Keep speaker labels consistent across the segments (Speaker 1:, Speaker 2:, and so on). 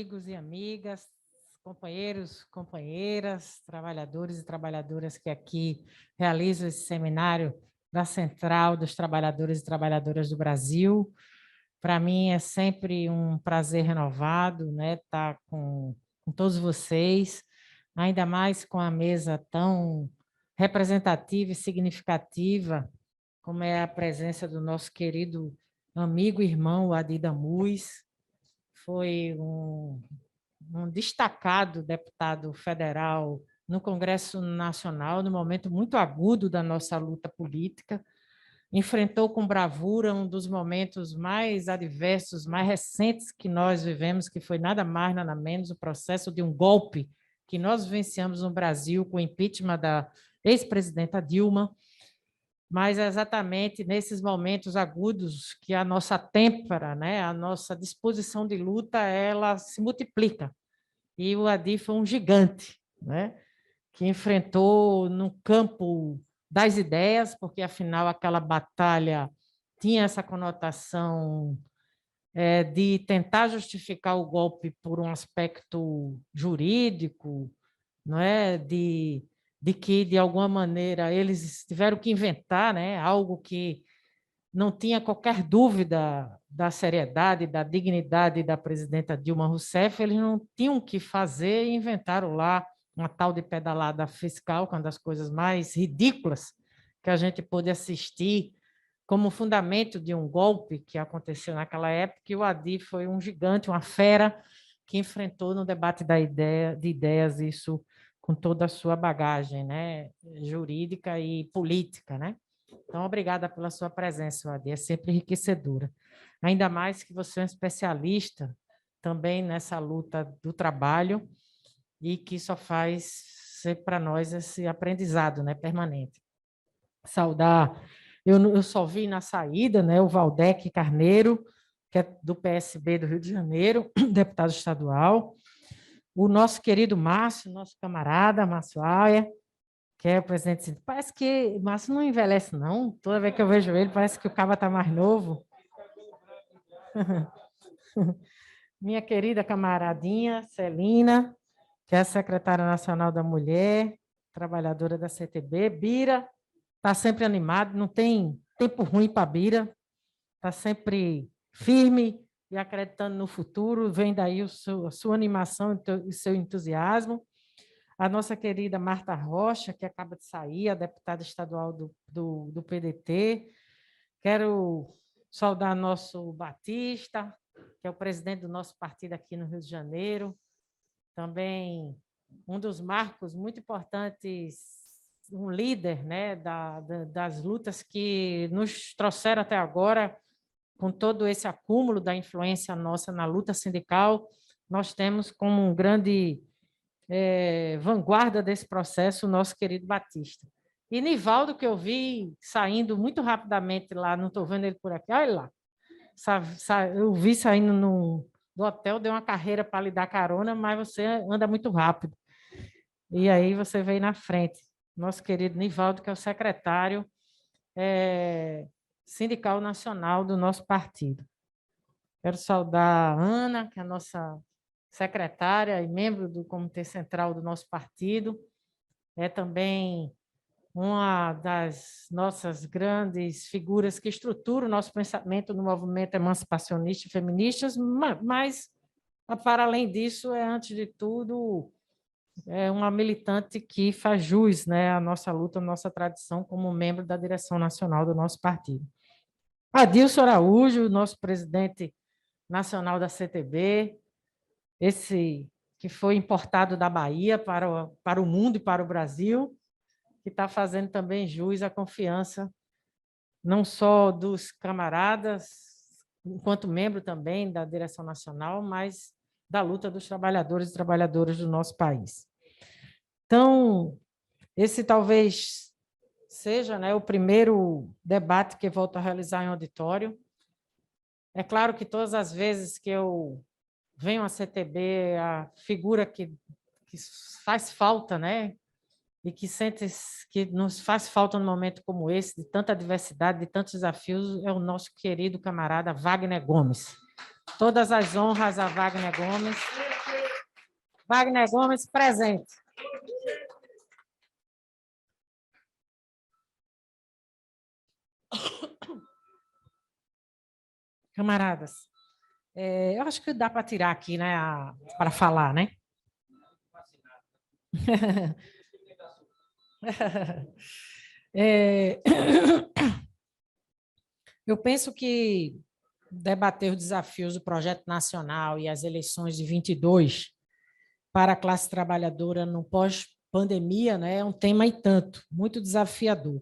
Speaker 1: amigos e amigas, companheiros, companheiras, trabalhadores e trabalhadoras que aqui realizam esse seminário da Central dos Trabalhadores e Trabalhadoras do Brasil. Para mim é sempre um prazer renovado, né, estar com todos vocês, ainda mais com a mesa tão representativa e significativa, como é a presença do nosso querido amigo e irmão Adi Damuz. Foi um destacado deputado federal no Congresso Nacional, no momento muito agudo da nossa luta política, enfrentou com bravura um dos momentos mais adversos, mais recentes que nós vivemos, que foi nada mais, nada menos o processo de um golpe que nós vivenciamos no Brasil com o impeachment da ex-presidenta Dilma, mas é exatamente nesses momentos agudos que a nossa têmpera, né, a nossa disposição de luta, ela se multiplica. E o Adi foi um gigante, né, que enfrentou no campo das ideias, porque, afinal, aquela batalha tinha essa conotação de tentar justificar o golpe por um aspecto jurídico, não é? De que, de alguma maneira, eles tiveram que inventar, né, algo que não tinha qualquer dúvida da seriedade, da dignidade da presidenta Dilma Rousseff, eles não tinham que fazer e inventaram lá uma tal de pedalada fiscal, que é uma das coisas mais ridículas que a gente pôde assistir como fundamento de um golpe que aconteceu naquela época, e o Adi foi um gigante, uma fera, que enfrentou no debate de ideias isso com toda a sua bagagem, né, jurídica e política, né? Então, obrigada pela sua presença, Adi, é sempre enriquecedora. Ainda mais que você é um especialista também nessa luta do trabalho e que só faz ser para nós esse aprendizado, né, permanente. Saudar, eu só vi na saída, né, o Valdec Carneiro, que é do PSB do Rio de Janeiro, deputado estadual, o nosso querido Márcio, nosso camarada, Márcio Aia, que é o presidente. Parece que Márcio não envelhece, não. Toda vez que eu vejo ele, parece que o cabo está mais novo. Minha querida camaradinha, Celina, que é a secretária nacional da Mulher, trabalhadora da CTB. Bira, está sempre animado, não tem tempo ruim para Bira, está sempre firme e acreditando no futuro. Vem daí a sua animação e o seu entusiasmo. A nossa querida Marta Rocha, que acaba de sair, a deputada estadual do PDT. Quero saudar nosso Batista, que é o presidente do nosso partido aqui no Rio de Janeiro. Também um dos marcos muito importantes, um líder, né, das lutas que nos trouxeram até agora, com todo esse acúmulo da influência nossa na luta sindical. Nós temos como um grande vanguarda desse processo, o nosso querido Batista. E Nivaldo, que eu vi saindo muito rapidamente lá, não estou vendo ele por aqui, olha lá, eu vi saindo do hotel, deu uma carreira para lhe dar carona, mas você anda muito rápido. E aí você veio na frente. Nosso querido Nivaldo, que é o secretário sindical nacional do nosso partido. Quero saudar a Ana, que é a nossa secretária e membro do Comitê Central do nosso partido, é também uma das nossas grandes figuras que estrutura o nosso pensamento no movimento emancipacionista e feminista, mas, para além disso, antes de tudo, é uma militante que faz jus, né, à nossa luta, à nossa tradição como membro da direção nacional do nosso partido. Adilson Araújo, nosso presidente nacional da CTB, esse que foi importado da Bahia para o mundo e para o Brasil, que está fazendo também jus à confiança, não só dos camaradas, enquanto membro também da direção nacional, mas da luta dos trabalhadores e trabalhadoras do nosso país. Então, esse talvez seja, né, o primeiro debate que eu volto a realizar em auditório. É claro que todas as vezes que eu venho à CTB, a figura que faz falta, né? E que nos faz falta num momento como esse, de tanta diversidade, de tantos desafios, é o nosso querido camarada Wagner Gomes. Todas as honras a Wagner Gomes. Wagner Gomes, presente. Camaradas, eu acho que dá para tirar aqui, né, para falar, né? É, eu penso que debater os desafios do projeto nacional e as eleições de 22 para a classe trabalhadora no pós-pandemia, né, é um tema e tanto, muito desafiador.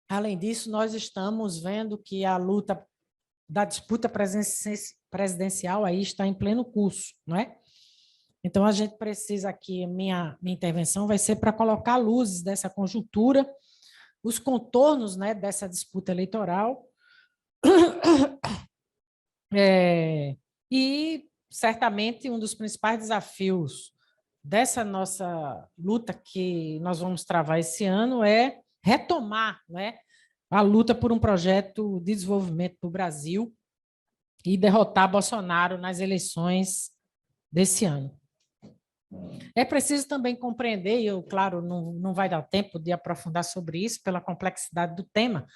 Speaker 1: Além disso, nós estamos vendo que a luta da disputa presidencial aí está em pleno curso, não é? Então, a gente precisa aqui, minha intervenção vai ser para colocar luzes dessa conjuntura, os contornos, né, dessa disputa eleitoral, e certamente um dos principais desafios dessa nossa luta que nós vamos travar esse ano é retomar, né, a luta por um projeto de desenvolvimento do Brasil e derrotar Bolsonaro nas eleições desse ano. É preciso também compreender, e eu, claro, não vai dar tempo de aprofundar sobre isso pela complexidade do tema,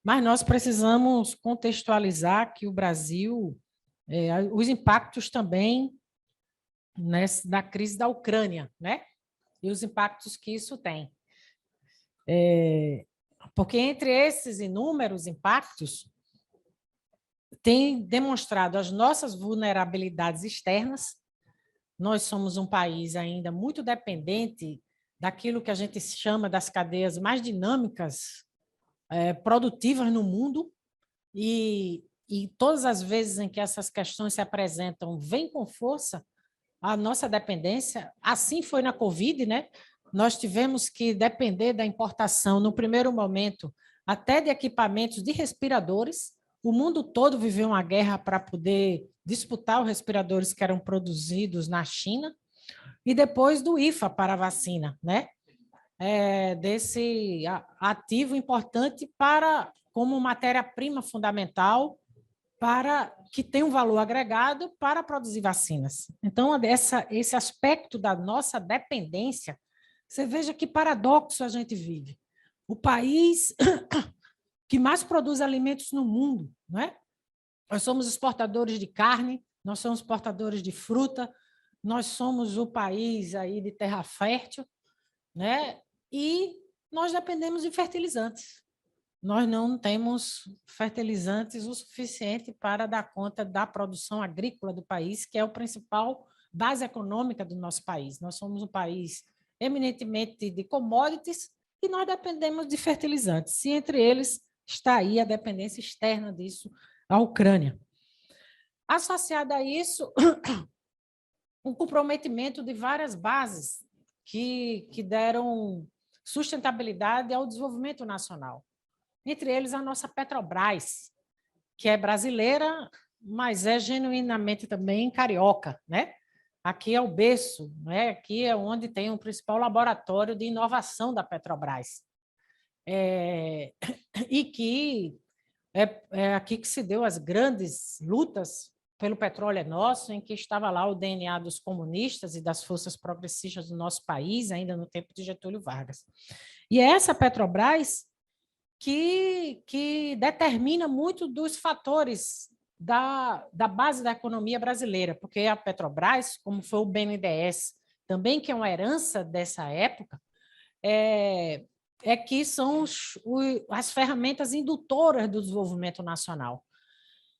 Speaker 1: mas nós precisamos contextualizar que o Brasil, os impactos também da crise da Ucrânia, né? E os impactos que isso tem. Porque entre esses inúmeros impactos, tem demonstrado as nossas vulnerabilidades externas. Nós somos um país ainda muito dependente daquilo que a gente chama das cadeias mais dinâmicas, produtivas no mundo, e todas as vezes em que essas questões se apresentam, vem com força a nossa dependência. Assim foi na Covid, né? Nós tivemos que depender da importação, no primeiro momento, até de equipamentos de respiradores. O mundo todo viveu uma guerra para poder disputar os respiradores que eram produzidos na China, e depois do IFA para a vacina, né? Desse ativo importante para como matéria-prima fundamental para que tem um valor agregado para produzir vacinas. Então, esse aspecto da nossa dependência, você veja que paradoxo a gente vive. O país que mais produz alimentos no mundo, não é? Nós somos exportadores de carne, nós somos exportadores de fruta, nós somos o país aí de terra fértil, né? E nós dependemos de fertilizantes. Nós não temos fertilizantes o suficiente para dar conta da produção agrícola do país, que é o principal base econômica do nosso país. Nós somos um país eminentemente de commodities e nós dependemos de fertilizantes. E entre eles está aí a dependência externa disso, a Ucrânia. Associada a isso, um comprometimento de várias bases que deram sustentabilidade ao desenvolvimento nacional. Entre eles, a nossa Petrobras, que é brasileira, mas é genuinamente também carioca, né? Aqui é o berço, né? Aqui é onde tem o principal laboratório de inovação da Petrobras. E que é aqui que se deu as grandes lutas pelo petróleo é nosso, em que estava lá o DNA dos comunistas e das forças progressistas do nosso país, ainda no tempo de Getúlio Vargas. E é essa Petrobras que determina muito dos fatores da base da economia brasileira, porque a Petrobras, como foi o BNDES, também que é uma herança dessa época, que são as ferramentas indutoras do desenvolvimento nacional.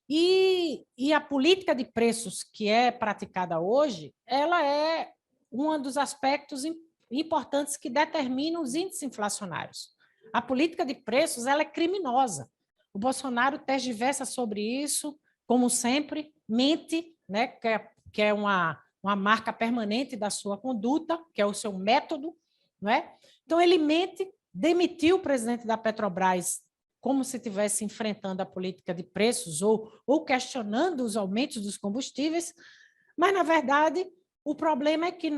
Speaker 1: E a política de preços que é praticada hoje, ela é um dos aspectos importantes que determinam os índices inflacionários. A política de preços ela é criminosa. O Bolsonaro tergiversa sobre isso, como sempre, mente, né, que é uma marca permanente da sua conduta, que é o seu método. Não é? Então, ele mente, demitiu o presidente da Petrobras como se estivesse enfrentando a política de preços ou questionando os aumentos dos combustíveis, mas, na verdade, o problema é que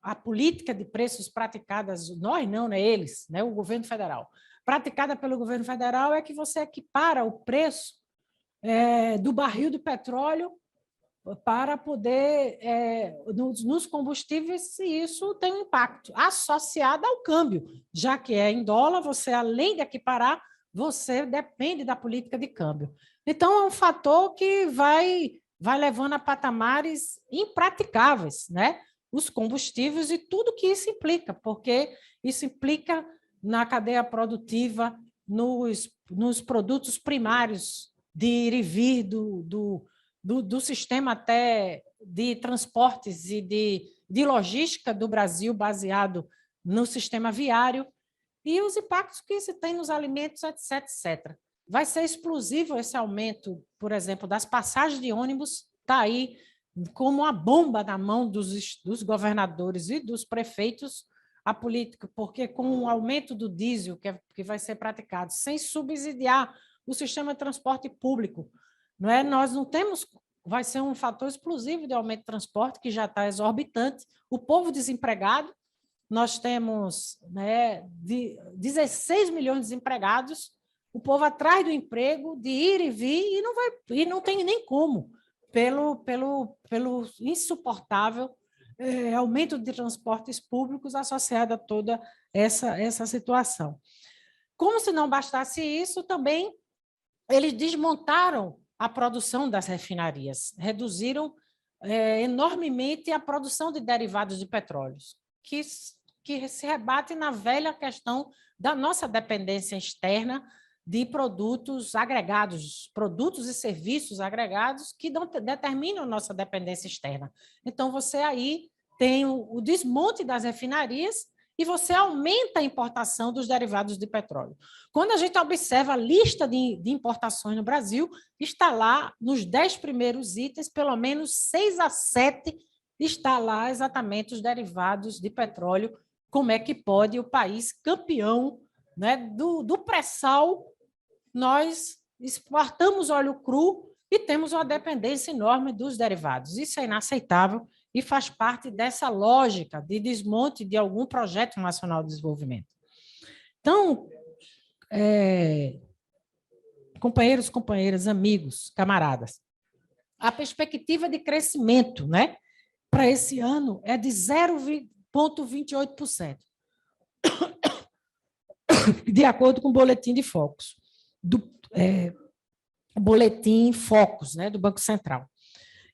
Speaker 1: a política de preços praticadas, nós não, né, eles, né, o governo federal, praticada pelo governo federal é que você equipara o preço do barril do petróleo para poder, nos combustíveis, e isso tem um impacto associado ao câmbio, já que é em dólar, você, além de equiparar, você depende da política de câmbio. Então, é um fator que vai levando a patamares impraticáveis, né? Os combustíveis e tudo que isso implica, porque isso implica na cadeia produtiva, nos produtos primários de ir e vir do sistema até de transportes e de logística do Brasil, baseado no sistema viário, e os impactos que isso tem nos alimentos, etc, etc. Vai ser explosivo esse aumento, por exemplo, das passagens de ônibus, está aí como uma bomba na mão dos governadores e dos prefeitos a política, porque com o aumento do diesel que vai ser praticado, sem subsidiar o sistema de transporte público, não é? Nós não temos, vai ser um fator explosivo de aumento de transporte, que já está exorbitante, o povo desempregado, nós temos, né, 16 milhões de desempregados, o povo atrás do emprego, de ir e vir, e não tem nem como, pelo insuportável aumento de transportes públicos associado a toda essa situação. Como se não bastasse isso, também eles desmontaram a produção das refinarias, reduziram enormemente a produção de derivados de petróleo, que se rebate na velha questão da nossa dependência externa de produtos agregados, produtos e serviços agregados que determinam a nossa dependência externa. Então, você aí tem o desmonte das refinarias e você aumenta a importação dos derivados de petróleo. Quando a gente observa a lista de importações no Brasil, está lá nos 10 primeiros itens, pelo menos 6 a 7 está lá exatamente os derivados de petróleo. Como é que pode o país campeão, né, do pré-sal, nós exportamos óleo cru e temos uma dependência enorme dos derivados. Isso é inaceitável e faz parte dessa lógica de desmonte de algum projeto nacional de desenvolvimento. Então, companheiros, companheiras, amigos, camaradas, a perspectiva de crescimento, né, para esse ano é de 0,28%, de acordo com o boletim de Focus, boletim Focus, né, do Banco Central.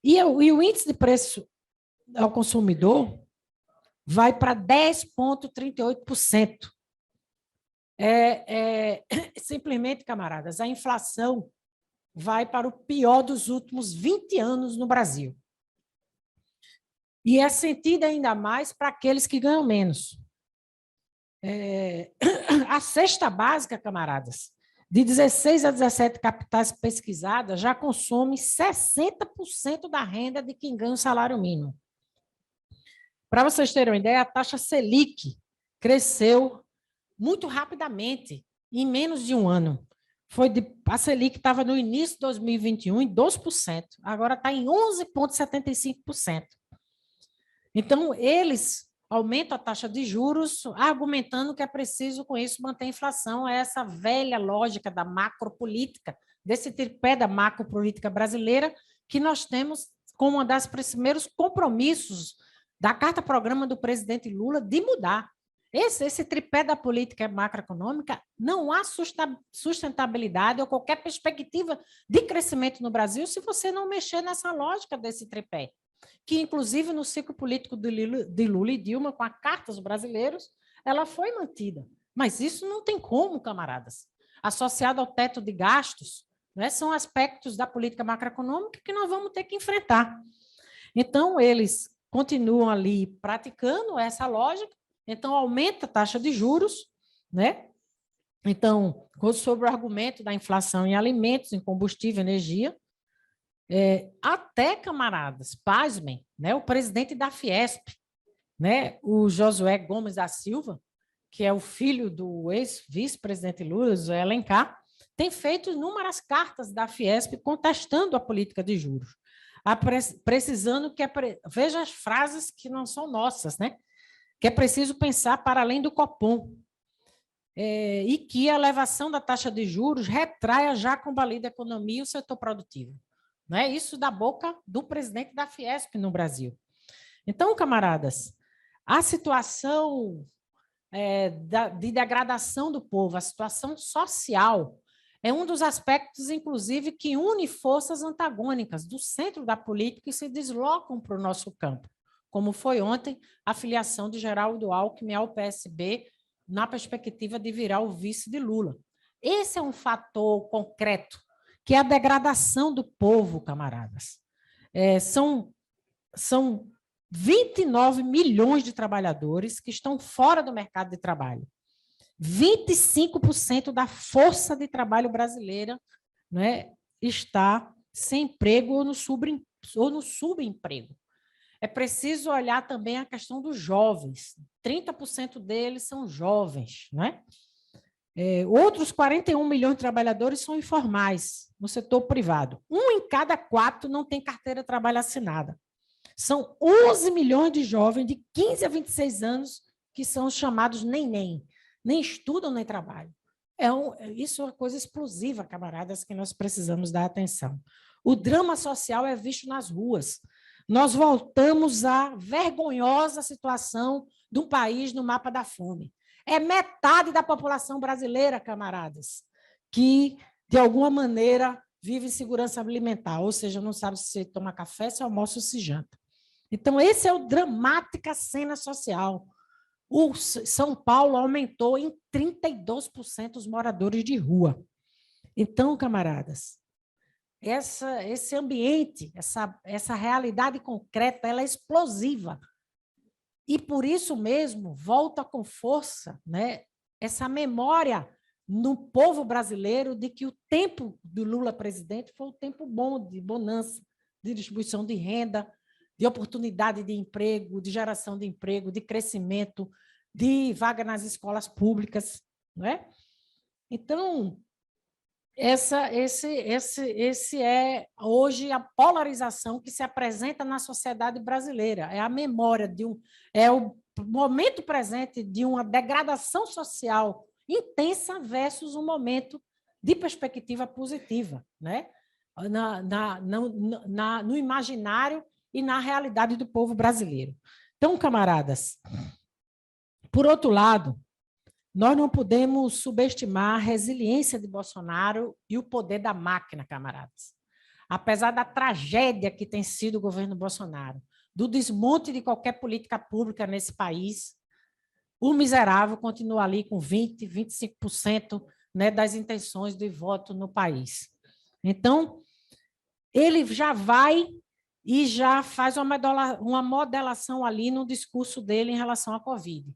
Speaker 1: E o índice de preço ao consumidor vai para 10,38%. Simplesmente, camaradas, a inflação vai para o pior dos últimos 20 anos no Brasil. E é sentida ainda mais para aqueles que ganham menos. A cesta básica, camaradas, de 16 a 17 capitais pesquisadas, já consome 60% da renda de quem ganha o salário mínimo. Para vocês terem uma ideia, a taxa Selic cresceu muito rapidamente, em menos de um ano. A Selic estava no início de 2021 em 12%, agora está em 11,75%. Então, eles aumentam a taxa de juros, argumentando que é preciso, com isso, manter a inflação. É essa velha lógica da macropolítica, desse tripé da macropolítica brasileira, que nós temos como um dos primeiros compromissos da Carta-Programa do presidente Lula de mudar. Esse tripé da política macroeconômica, não há sustentabilidade ou qualquer perspectiva de crescimento no Brasil se você não mexer nessa lógica desse tripé, que, inclusive, no ciclo político de Lula e Dilma, com a Carta aos Brasileiros, ela foi mantida. Mas isso não tem como, camaradas. Associado ao teto de gastos, né, são aspectos da política macroeconômica que nós vamos ter que enfrentar. Então, eles continuam ali praticando essa lógica, então aumenta a taxa de juros, né? Então, sobre o argumento da inflação em alimentos, em combustível, energia, até, camaradas, pasmem, né, o presidente da Fiesp, né, o Josué Gomes da Silva, que é o filho do ex-vice-presidente Lula, José Alencar, tem feito inúmeras cartas da Fiesp contestando a política de juros, precisando que... Veja as frases que não são nossas, né? Que é preciso pensar para além do Copom, e que a elevação da taxa de juros retrai a já combalida economia e o setor produtivo. Não é isso da boca do presidente da Fiesp no Brasil. Então, camaradas, a situação de degradação do povo, a situação social, é um dos aspectos, inclusive, que une forças antagônicas do centro da política e se deslocam para o nosso campo, como foi ontem a filiação de Geraldo Alckmin ao PSB, na perspectiva de virar o vice de Lula. Esse é um fator concreto, que é a degradação do povo, camaradas. São 29 milhões de trabalhadores que estão fora do mercado de trabalho. 25% da força de trabalho brasileira, né, está sem emprego ou no subemprego. É preciso olhar também a questão dos jovens. 30% deles são jovens, né? Outros 41 milhões de trabalhadores são informais no setor privado. 1 em cada 4 não tem carteira de trabalho assinada. São 11 milhões de jovens de 15 a 26 anos que são chamados nem estudam nem trabalham. Isso é uma coisa explosiva, camaradas, que nós precisamos dar atenção. O drama social é visto nas ruas. Nós voltamos à vergonhosa situação de um país no mapa da fome. É metade da população brasileira, camaradas, que, de alguma maneira, vive em segurança alimentar, ou seja, não sabe se toma café, se almoça ou se janta. Então, esse é o dramática cena social. O São Paulo aumentou em 32% os moradores de rua. Então, camaradas, esse ambiente, essa realidade concreta, ela é explosiva. E, por isso mesmo, volta com força, né, essa memória no povo brasileiro de que o tempo do Lula presidente foi um tempo bom, de bonança, de distribuição de renda, de oportunidade de emprego, de geração de emprego, de crescimento, de vaga nas escolas públicas, não é? Então, esse é hoje a polarização que se apresenta na sociedade brasileira. É a memória é o momento presente de uma degradação social intensa versus um momento de perspectiva positiva, né? No imaginário e na realidade do povo brasileiro. Então, camaradas, por outro lado, nós não podemos subestimar a resiliência de Bolsonaro e o poder da máquina, camaradas. Apesar da tragédia que tem sido o governo Bolsonaro, do desmonte de qualquer política pública nesse país, o miserável continua ali com 20%, 25%, né, das intenções de voto no país. Então, ele já vai e já faz uma modelação ali no discurso dele em relação à Covid.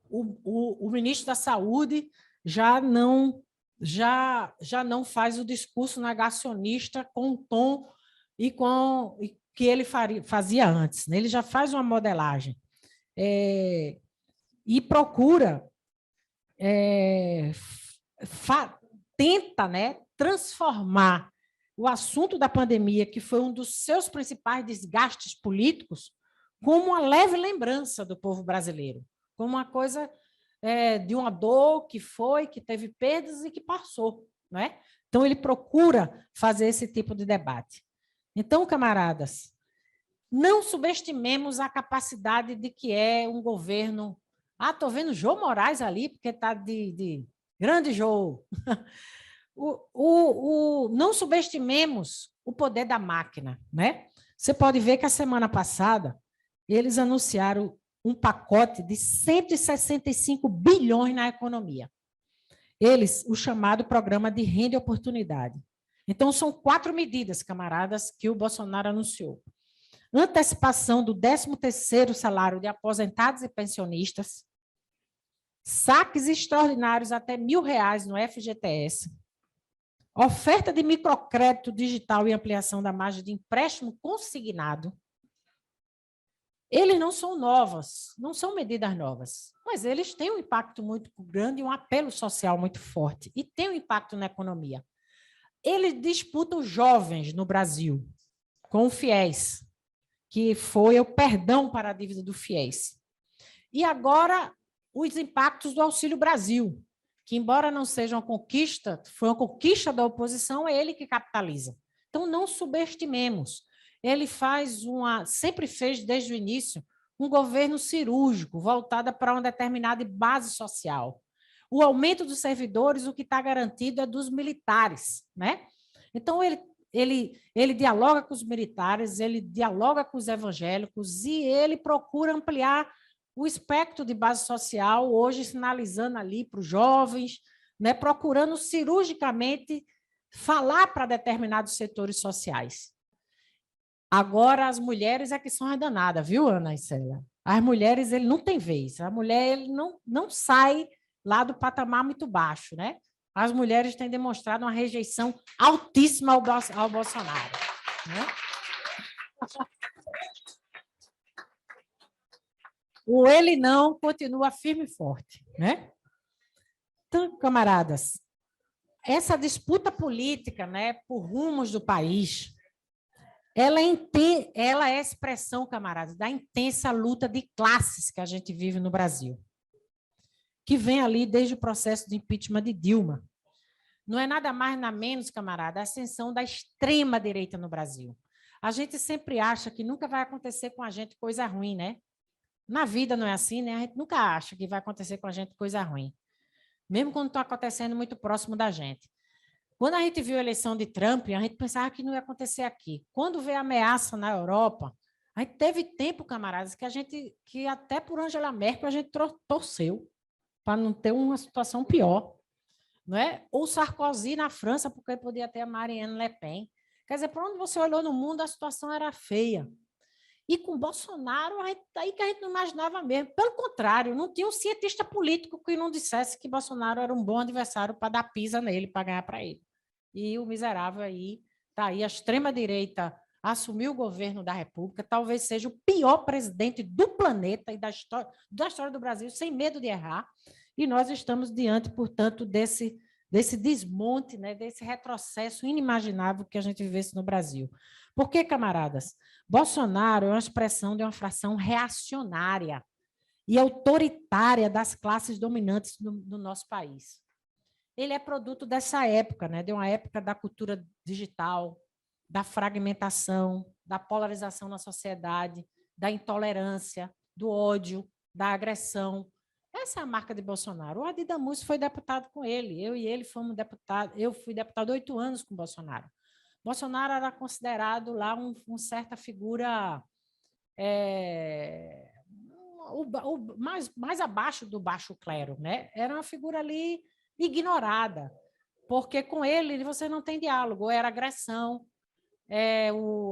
Speaker 1: O ministro da Saúde já não faz o discurso negacionista com o tom que ele fazia antes, né? Ele já faz uma modelagem e procura, tenta, né, transformar o assunto da pandemia, que foi um dos seus principais desgastes políticos, como uma leve lembrança do povo brasileiro, como uma coisa de uma dor que teve perdas e que passou, não é? Então, ele procura fazer esse tipo de debate. Então, camaradas, não subestimemos a capacidade de que é um governo... estou vendo Jô Moraes ali, porque está de grande Jô. Não subestimemos o poder da máquina, né? Você pode ver que a semana passada eles anunciaram um pacote de 165 bilhões na economia. O chamado Programa de Renda e Oportunidade. Então, são 4 medidas, camaradas, que o Bolsonaro anunciou. Antecipação do 13º salário de aposentados e pensionistas, saques extraordinários até R$1.000 no FGTS, oferta de microcrédito digital e ampliação da margem de empréstimo consignado. Eles não são novas, não são medidas novas, mas eles têm um impacto muito grande e um apelo social muito forte, e tem um impacto na economia. Eles disputam jovens no Brasil com o FIES, que foi o perdão para a dívida do FIES. E agora, os impactos do Auxílio Brasil, que, embora não seja uma conquista, foi uma conquista da oposição, é ele que capitaliza. Então, não subestimemos. Ele sempre fez desde o início um governo cirúrgico, voltado para uma determinada base social. O aumento dos servidores, o que está garantido é dos militares, né? Então, ele dialoga com os militares, ele dialoga com os evangélicos e ele procura ampliar o espectro de base social, hoje sinalizando ali para os jovens, né, procurando cirurgicamente falar para determinados setores sociais. Agora, as mulheres é que são as danadas, viu, Ana e Célia? As mulheres, ele não tem vez. A mulher ele não sai lá do patamar muito baixo, né? As mulheres têm demonstrado uma rejeição altíssima ao Bolsonaro, né? O ele não continua firme e forte, né? Então, camaradas, essa disputa política, né, por rumos do país, ela é expressão, camaradas, da intensa luta de classes que a gente vive no Brasil, que vem ali desde o processo de impeachment de Dilma. Não é nada mais, nada menos, camarada, a ascensão da extrema-direita no Brasil. A gente sempre acha que nunca vai acontecer com a gente coisa ruim, né? Na vida não é assim, né? A gente nunca acha que vai acontecer com a gente coisa ruim, mesmo quando está acontecendo muito próximo da gente. Quando a gente viu a eleição de Trump, a gente pensava que não ia acontecer aqui. Quando veio a ameaça na Europa, a gente teve tempo, camaradas, que até por Angela Merkel a gente torceu para não ter uma situação pior. Não é? Ou Sarkozy na França, porque podia ter a Marine Le Pen. Quer dizer, por onde você olhou no mundo, a situação era feia. E com Bolsonaro, aí que a gente não imaginava mesmo. Pelo contrário, não tinha um cientista político que não dissesse que Bolsonaro era um bom adversário para dar pisa nele, para ganhar para ele. E o miserável aí, está aí, a extrema-direita assumiu o governo da República, talvez seja o pior presidente do planeta e da história do Brasil, sem medo de errar. E nós estamos diante, portanto, desse desmonte, né, desse retrocesso inimaginável que a gente vivesse no Brasil. Por que, camaradas? Bolsonaro é uma expressão de uma fração reacionária e autoritária das classes dominantes do nosso país. Ele é produto dessa época, né, de uma época da cultura digital, da fragmentação, da polarização na sociedade, da intolerância, do ódio, da agressão. Essa é a marca de Bolsonaro. O Adi Damus foi deputado com ele, eu e ele fomos deputados, eu fui deputado 8 anos com Bolsonaro. Bolsonaro era considerado lá uma certa figura mais abaixo do baixo clero, né? Era uma figura ali ignorada, porque com ele você não tem diálogo, era agressão,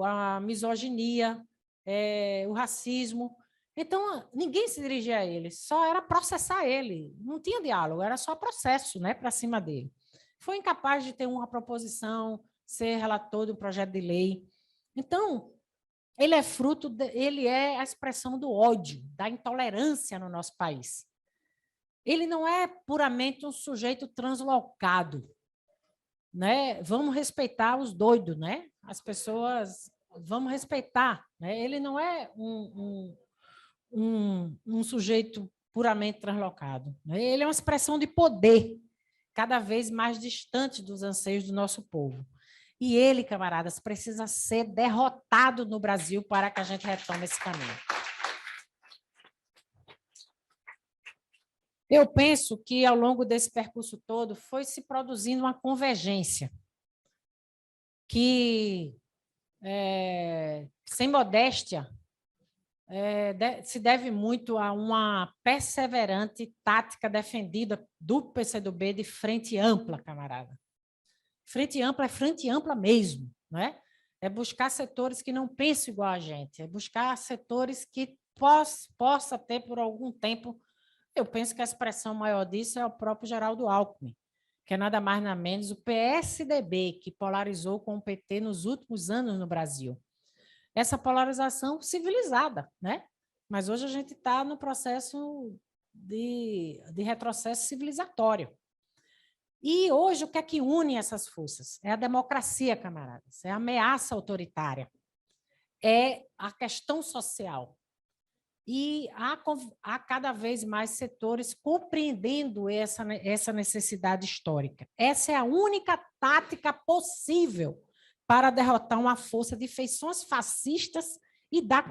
Speaker 1: a misoginia, o racismo. Então, ninguém se dirigia a ele, só era processar ele, não tinha diálogo, era só processo, né, para cima dele. Foi incapaz de ter uma proposição, ser relator de um projeto de lei. Então, ele é a expressão do ódio, da intolerância no nosso país. Ele não é puramente um sujeito translocado, né? Vamos respeitar os doidos, né? As pessoas, vamos respeitar, né? Ele não é um sujeito puramente translocado, né? Ele é uma expressão de poder, cada vez mais distante dos anseios do nosso povo. E ele, camaradas, precisa ser derrotado no Brasil para que a gente retome esse caminho. Eu penso que, ao longo desse percurso todo, foi se produzindo uma convergência que, sem modéstia, se deve muito a uma perseverante tática defendida do PCdoB de frente ampla, camarada. Frente ampla é frente ampla mesmo, não é? É buscar setores que não pensam igual a gente, é buscar setores que possa ter por algum tempo. Eu penso que a expressão maior disso é o próprio Geraldo Alckmin, que é nada mais nada menos o PSDB, que polarizou com o PT nos últimos anos no Brasil. Essa polarização civilizada, né? Mas hoje a gente está no processo de retrocesso civilizatório. E hoje o que é que une essas forças? É a democracia, camaradas, é a ameaça autoritária, é a questão social. E há cada vez mais setores compreendendo essa necessidade histórica. Essa é a única tática possível para derrotar uma força de feições fascistas e da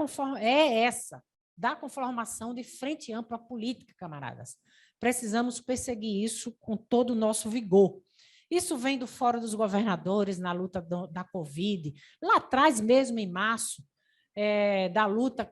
Speaker 1: conformação de frente ampla política, camaradas. Precisamos perseguir isso com todo o nosso vigor. Isso vem do Fórum dos Governadores na luta da Covid, lá atrás mesmo, em março, da luta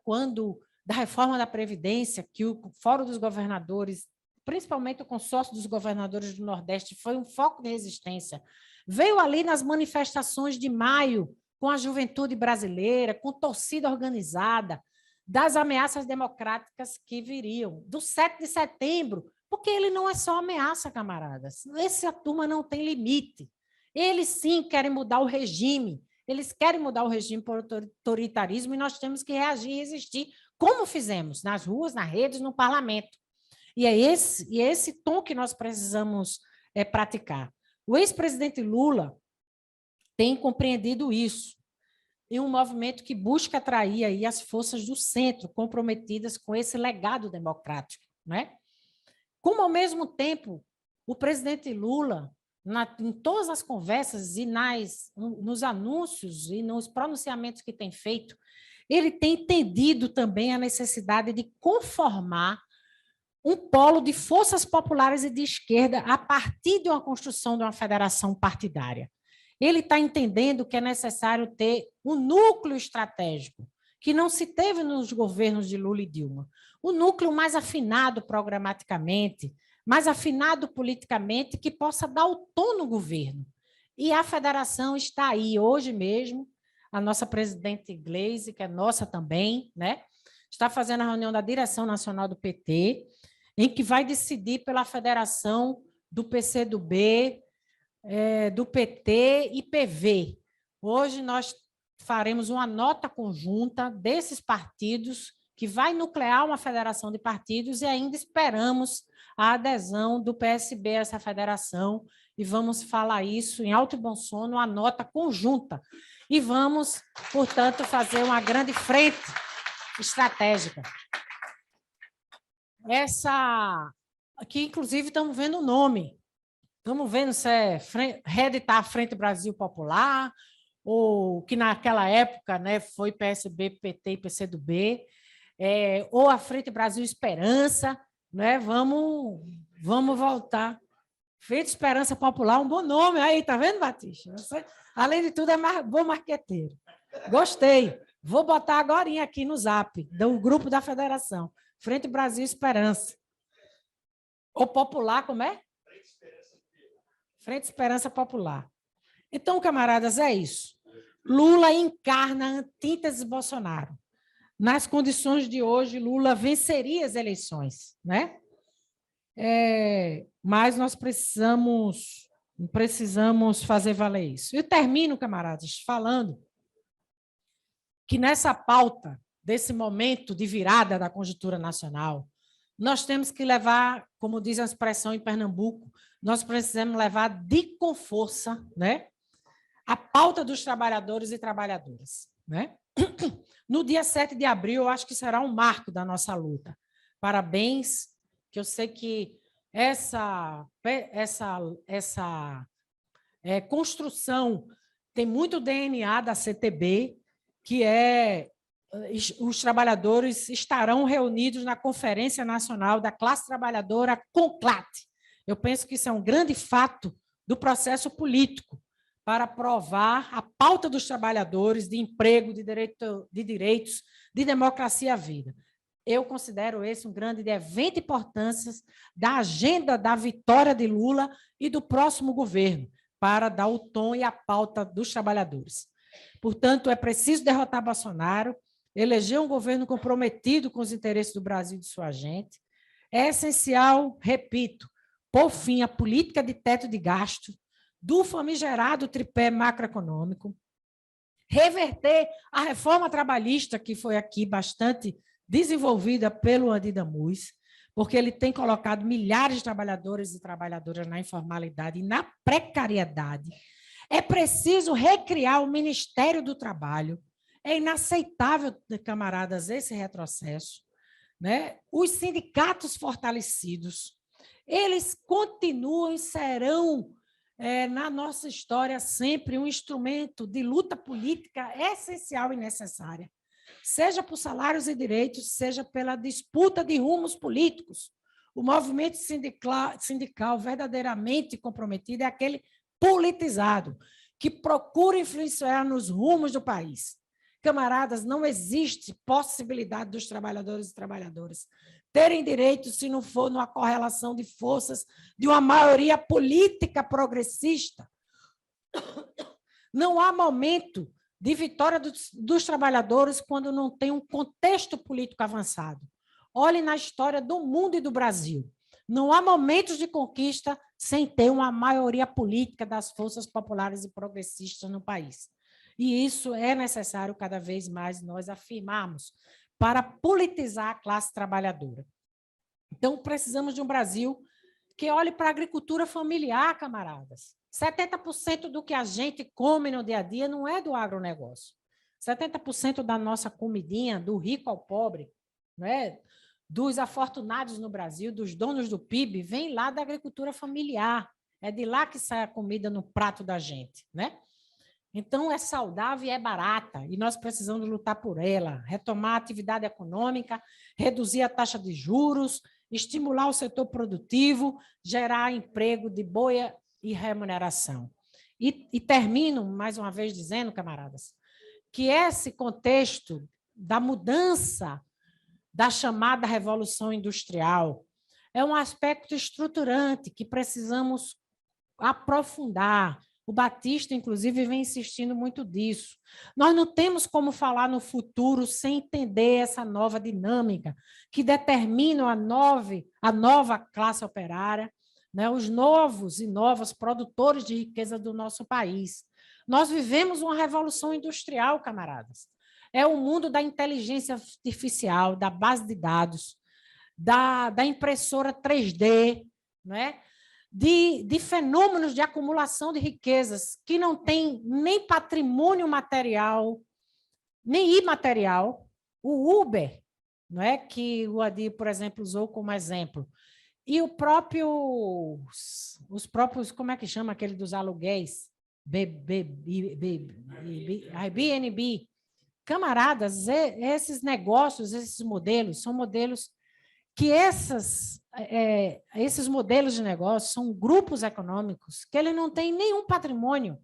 Speaker 1: da reforma da Previdência, que o Fórum dos Governadores, principalmente o consórcio dos governadores do Nordeste, foi um foco de resistência. Veio ali nas manifestações de maio, com a juventude brasileira, com torcida organizada, das ameaças democráticas que viriam, do 7 de setembro, porque ele não é só ameaça, camaradas. Essa turma não tem limite. Eles, sim, querem mudar o regime. Eles querem mudar o regime por autoritarismo e nós temos que reagir e resistir, como fizemos, nas ruas, nas redes, no parlamento. E é esse tom que nós precisamos praticar. O ex-presidente Lula tem compreendido isso, em um movimento que busca atrair aí as forças do centro comprometidas com esse legado democrático, né? Como, ao mesmo tempo, o presidente Lula, em todas as conversas e nos anúncios e nos pronunciamentos que tem feito, ele tem entendido também a necessidade de conformar um polo de forças populares e de esquerda a partir de uma construção de uma federação partidária. Ele está entendendo que é necessário ter um núcleo estratégico, que não se teve nos governos de Lula e Dilma. O núcleo mais afinado programaticamente, mais afinado politicamente, que possa dar o tom no governo. E a federação está aí hoje mesmo, a nossa presidente Gleisi, que é nossa também, né? Está fazendo a reunião da direção nacional do PT, em que vai decidir pela federação do PCdoB, do PT e PV. Hoje nós faremos uma nota conjunta desses partidos que vai nuclear uma federação de partidos e ainda esperamos a adesão do PSB a essa federação e vamos falar isso em alto e bom som, uma nota conjunta. E vamos, portanto, fazer uma grande frente estratégica. Essa aqui, inclusive, estamos vendo o nome. Estamos vendo se é reeditar a Frente Brasil Popular, ou que naquela época, né, foi PSB, PT e PCdoB, ou a Frente Brasil Esperança, né? Vamos voltar. Frente Esperança Popular, um bom nome aí, tá vendo, Batista? Você, além de tudo, é bom marqueteiro. Gostei. Vou botar agora aqui no Zap, do grupo da federação. Frente Brasil Esperança. Ou Popular, como é? Frente Esperança Popular. Então, camaradas, é isso. Lula encarna a antítese Bolsonaro. Nas condições de hoje, Lula venceria as eleições, né? Mas nós precisamos fazer valer isso. Eu termino, camaradas, falando que nessa pauta, desse momento de virada da conjuntura nacional, nós temos que levar, como diz a expressão em Pernambuco, nós precisamos levar com força, né, a pauta dos trabalhadores e trabalhadoras, né? No dia 7 de abril, eu acho que será um marco da nossa luta. Parabéns, que eu sei que essa construção tem muito DNA da CTB, que os trabalhadores estarão reunidos na Conferência Nacional da Classe Trabalhadora, CONCLAT. Eu penso que isso é um grande fato do processo político para aprovar a pauta dos trabalhadores de emprego, de direitos, de democracia à vida. Eu considero esse um grande evento de importância da agenda da vitória de Lula e do próximo governo, para dar o tom e a pauta dos trabalhadores. Portanto, é preciso derrotar Bolsonaro, eleger um governo comprometido com os interesses do Brasil e de sua gente. É essencial, repito, pôr fim à política de teto de gasto, do famigerado tripé macroeconômico, reverter a reforma trabalhista, que foi aqui bastante desenvolvida pelo Andi Damus, porque ele tem colocado milhares de trabalhadores e trabalhadoras na informalidade e na precariedade. É preciso recriar o Ministério do Trabalho. É inaceitável, camaradas, esse retrocesso, né? Os sindicatos fortalecidos, eles continuam e serão na nossa história, sempre um instrumento de luta política essencial e necessária, seja por salários e direitos, seja pela disputa de rumos políticos. O movimento sindical verdadeiramente comprometido é aquele politizado, que procura influenciar nos rumos do país. Camaradas, não existe possibilidade dos trabalhadores e trabalhadoras terem direitos se não for numa correlação de forças de uma maioria política progressista. Não há momento de vitória dos trabalhadores quando não tem um contexto político avançado. Olhe na história do mundo e do Brasil. Não há momentos de conquista sem ter uma maioria política das forças populares e progressistas no país. E isso é necessário cada vez mais nós afirmarmos para politizar a classe trabalhadora. Então, precisamos de um Brasil que olhe para a agricultura familiar, camaradas. 70% do que a gente come no dia a dia não é do agronegócio. 70% da nossa comidinha, do rico ao pobre, não é? Dos afortunados no Brasil, dos donos do PIB, vem lá da agricultura familiar. É de lá que sai a comida no prato da gente, né? Então, é saudável e é barata, e nós precisamos lutar por ela, retomar a atividade econômica, reduzir a taxa de juros, estimular o setor produtivo, gerar emprego de boa e remuneração. E termino, mais uma vez, dizendo, camaradas, que esse contexto da mudança da chamada Revolução Industrial é um aspecto estruturante que precisamos aprofundar. O Batista, inclusive, vem insistindo muito disso. Nós não temos como falar no futuro sem entender essa nova dinâmica que determina a nova classe operária, né, os novos e novos produtores de riqueza do nosso país. Nós vivemos uma revolução industrial, camaradas. É o mundo da inteligência artificial, da base de dados, da impressora 3D, não é? De fenômenos de acumulação de riquezas que não tem nem patrimônio material, nem imaterial. O Uber, não é, que o Adir, por exemplo, usou como exemplo, e os próprios, como é que chama aquele dos aluguéis? Airbnb. Camaradas, esses negócios, esses modelos, são modelos que esses modelos de negócio são grupos econômicos que ele não tem nenhum patrimônio.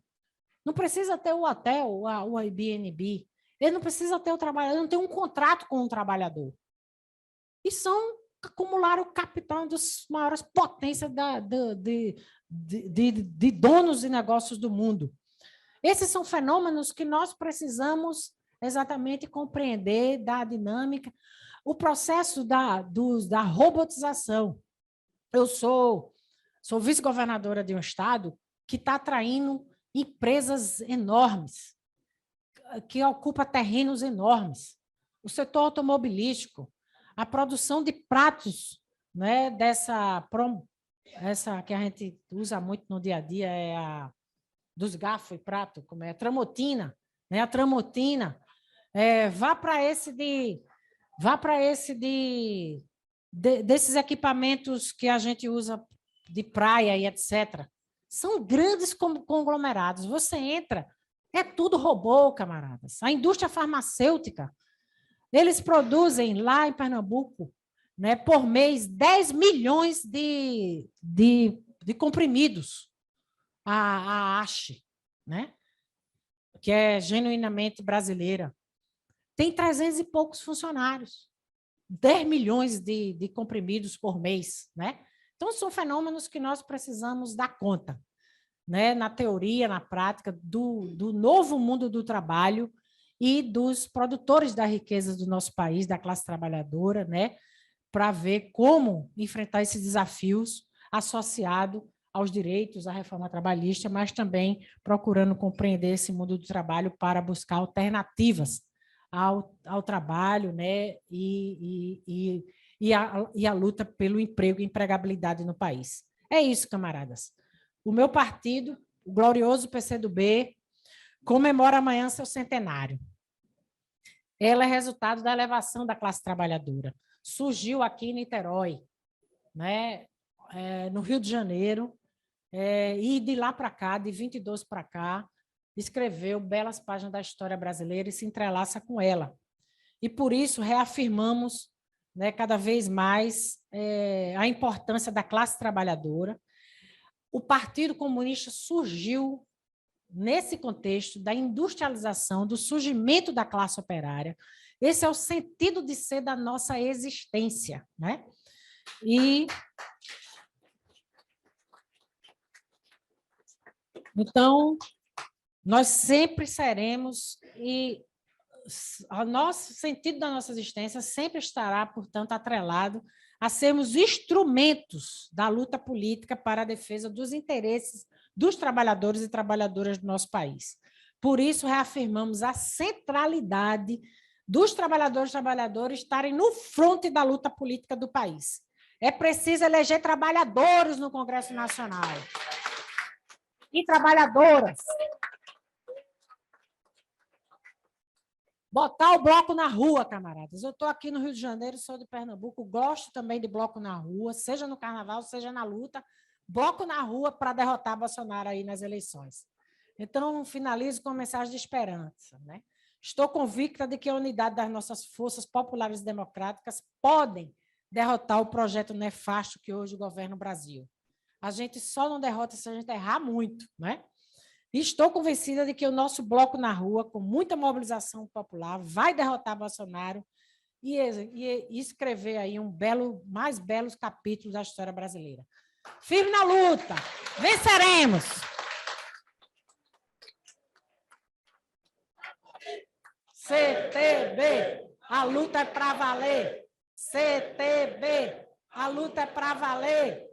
Speaker 1: Não precisa ter o hotel, o Airbnb. Ele não precisa ter o trabalhador, ele não tem um contrato com um trabalhador. E acumularam o capital das maiores potências de donos de negócios do mundo. Esses são fenômenos que nós precisamos exatamente compreender da dinâmica. O processo da robotização. Eu sou vice-governadora de um estado que está atraindo empresas enormes, que ocupa terrenos enormes. O setor automobilístico, a produção de pratos, né, essa que a gente usa muito no dia a dia, é a dos garfo e prato, como é a tramotina, né? A tramotina, vá para esse desses equipamentos que a gente usa de praia e etc. São grandes conglomerados. Você entra, é tudo robô, camaradas. A indústria farmacêutica, eles produzem lá em Pernambuco, né, por mês, 10 milhões de comprimidos. A ASH, né, que é genuinamente brasileira. Tem 300 e poucos funcionários, 10 milhões de comprimidos por mês, né? Então, são fenômenos que nós precisamos dar conta, né? Na teoria, na prática, do novo mundo do trabalho e dos produtores da riqueza do nosso país, da classe trabalhadora, né? Para ver como enfrentar esses desafios associados aos direitos, à reforma trabalhista, mas também procurando compreender esse mundo do trabalho para buscar alternativas ao trabalho, né, e a luta pelo emprego e empregabilidade no país. É isso, camaradas. O meu partido, o glorioso PCdoB, comemora amanhã seu centenário. Ela é resultado da elevação da classe trabalhadora. Surgiu aqui em Niterói, né, no Rio de Janeiro, e de lá para cá, de 22 para cá, escreveu belas páginas da história brasileira e se entrelaça com ela. E por isso reafirmamos, né, cada vez mais a importância da classe trabalhadora. O Partido Comunista surgiu nesse contexto da industrialização, do surgimento da classe operária. Esse é o sentido de ser da nossa existência, né? E então nós sempre seremos, e o nosso sentido da nossa existência sempre estará, portanto, atrelado a sermos instrumentos da luta política para a defesa dos interesses dos trabalhadores e trabalhadoras do nosso país. Por isso, reafirmamos a centralidade dos trabalhadores e trabalhadoras estarem no fronte da luta política do país. É preciso eleger trabalhadores no Congresso Nacional e trabalhadoras. Botar o bloco na rua, camaradas. Eu estou aqui no Rio de Janeiro, sou de Pernambuco, gosto também de bloco na rua, seja no carnaval, seja na luta, bloco na rua para derrotar Bolsonaro aí nas eleições. Então, finalizo com uma mensagem de esperança, né? Estou convicta de que a unidade das nossas forças populares e democráticas podem derrotar o projeto nefasto que hoje governa o Brasil. A gente só não derrota se a gente errar muito, né? E estou convencida de que o nosso bloco na rua, com muita mobilização popular, vai derrotar Bolsonaro e escrever aí mais belos capítulos da história brasileira. Firme na luta, venceremos! CTB, a luta é para valer! CTB, a luta é para valer!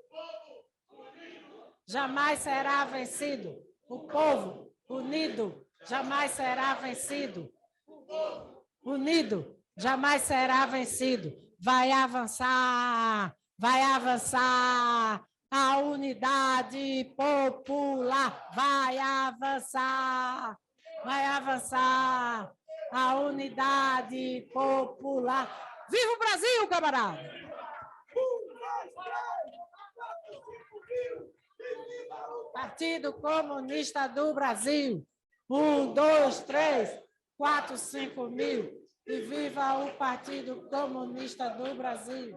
Speaker 1: Jamais será vencido! O povo unido jamais será vencido. Unido jamais será vencido. Vai avançar, vai avançar. A unidade popular vai avançar, vai avançar. A unidade popular. Viva o Brasil, camarada! Partido Comunista do Brasil. 1, 2, 3, 4, 5 mil. E viva o Partido Comunista do Brasil.